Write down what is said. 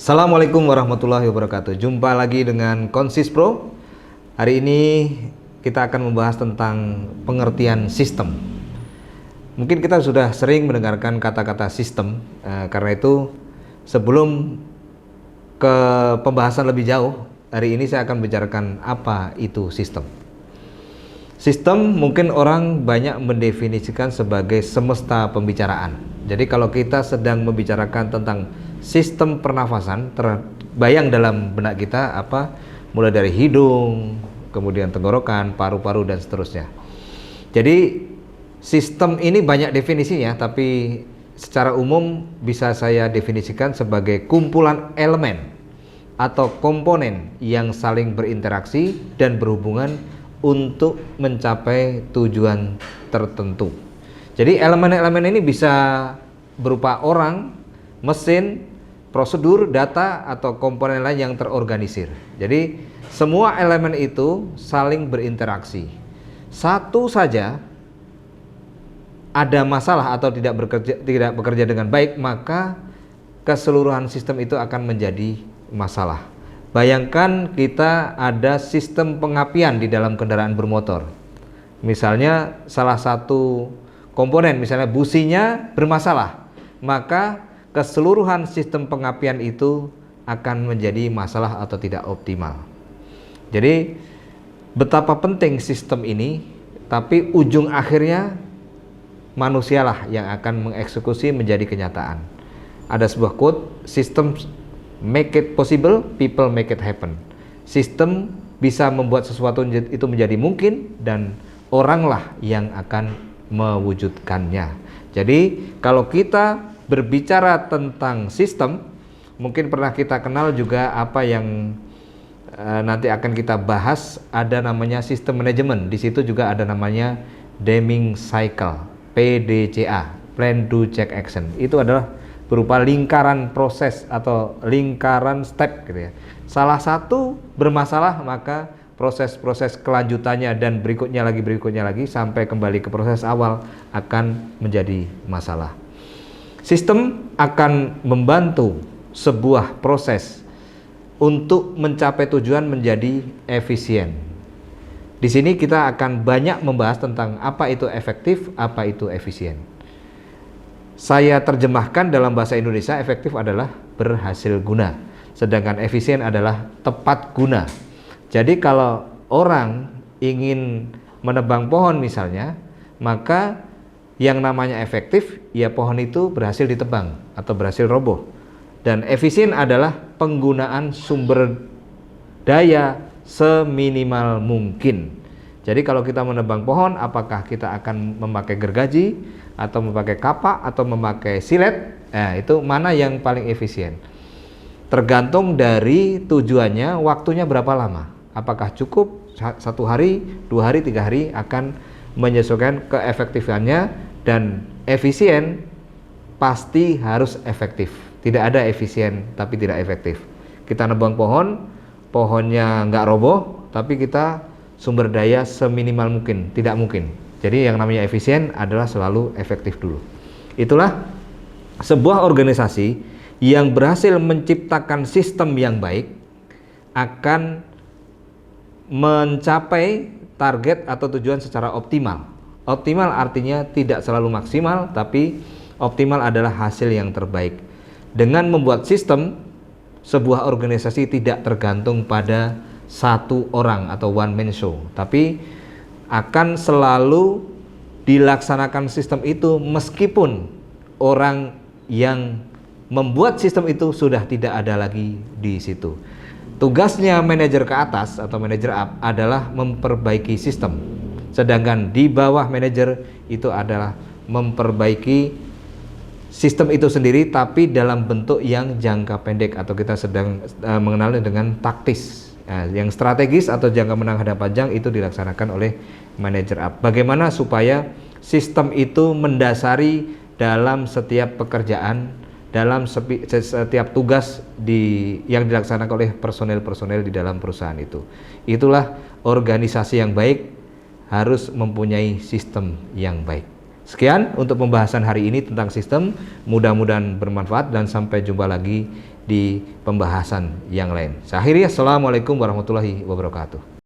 Assalamualaikum warahmatullahi wabarakatuh. Jumpa lagi dengan Konsis Pro. Hari ini kita akan membahas tentang pengertian sistem. Mungkin kita sudah sering mendengarkan kata-kata sistem, karena itu sebelum ke pembahasan lebih jauh, hari ini saya akan bicarakan apa itu sistem. Sistem mungkin orang banyak mendefinisikan sebagai semesta pembicaraan. Jadi kalau kita sedang membicarakan tentang sistem pernafasan, terbayang dalam benak kita apa? Mulai dari hidung, kemudian tenggorokan, paru-paru dan seterusnya. Jadi sistem ini banyak definisinya, tapi secara umum bisa saya definisikan sebagai kumpulan elemen atau komponen yang saling berinteraksi dan berhubungan untuk mencapai tujuan tertentu. Jadi elemen-elemen ini bisa berupa orang, mesin, prosedur, data, atau komponen lain yang terorganisir. Jadi semua elemen itu saling berinteraksi. Satu saja ada masalah atau tidak bekerja dengan baik, maka keseluruhan sistem itu akan menjadi masalah. Bayangkan kita ada sistem pengapian di dalam kendaraan bermotor. Misalnya salah satu komponen, misalnya businya bermasalah, maka keseluruhan sistem pengapian itu akan menjadi masalah atau tidak optimal. Jadi betapa penting sistem ini, tapi ujung akhirnya manusialah yang akan mengeksekusi menjadi kenyataan. Ada sebuah quote, system make it possible, people make it happen. Sistem bisa membuat sesuatu itu menjadi mungkin dan oranglah yang akan mewujudkannya. Jadi kalau kita berbicara tentang sistem, mungkin pernah kita kenal juga apa yang nanti akan kita bahas, ada namanya sistem manajemen. Di situ juga ada namanya Deming Cycle, PDCA, Plan Do Check Action. Itu adalah berupa lingkaran proses atau lingkaran step gitu ya. Salah satu bermasalah, maka proses-proses kelanjutannya dan berikutnya lagi sampai kembali ke proses awal akan menjadi masalah. Sistem akan membantu sebuah proses untuk mencapai tujuan menjadi efisien. Di sini kita akan banyak membahas tentang apa itu efektif, apa itu efisien. Saya terjemahkan dalam bahasa Indonesia, efektif adalah berhasil guna, sedangkan efisien adalah tepat guna. Jadi kalau orang ingin menebang pohon misalnya, maka yang namanya efektif, ya pohon itu berhasil ditebang atau berhasil roboh. Dan efisien adalah penggunaan sumber daya seminimal mungkin. Jadi kalau kita menebang pohon, apakah kita akan memakai gergaji, atau memakai kapak, atau memakai silet? Nah, itu mana yang paling efisien? Tergantung dari tujuannya, waktunya berapa lama. Apakah cukup 1 hari, 2 hari, 3 hari, akan menyesuaikan keefektifannya. Dan efisien pasti harus efektif. Tidak ada efisien tapi tidak efektif. Kita nebang pohon, pohonnya nggak roboh, tapi kita sumber daya seminimal mungkin, tidak mungkin. Jadi yang namanya efisien adalah selalu efektif dulu. Itulah sebuah organisasi yang berhasil menciptakan sistem yang baik akan mencapai target atau tujuan secara optimal. Optimal artinya tidak selalu maksimal, tapi optimal adalah hasil yang terbaik. Dengan membuat sistem, sebuah organisasi tidak tergantung pada satu orang atau one man show, tapi akan selalu dilaksanakan sistem itu meskipun orang yang membuat sistem itu sudah tidak ada lagi di situ. Tugasnya manajer ke atas atau manajer up adalah memperbaiki sistem. Sedangkan di bawah manajer itu adalah memperbaiki sistem itu sendiri, tapi dalam bentuk yang jangka pendek atau kita sedang mengenalnya dengan taktis. Nah, yang strategis atau jangka menengah dan panjang itu dilaksanakan oleh manajer up. Bagaimana supaya sistem itu mendasari dalam setiap pekerjaan, dalam setiap tugas yang dilaksanakan oleh personel-personel di dalam perusahaan itu. Itulah organisasi yang baik harus mempunyai sistem yang baik. Sekian untuk pembahasan hari ini tentang sistem, mudah-mudahan bermanfaat dan sampai jumpa lagi di pembahasan yang lain. Saya akhiri, assalamualaikum warahmatullahi wabarakatuh.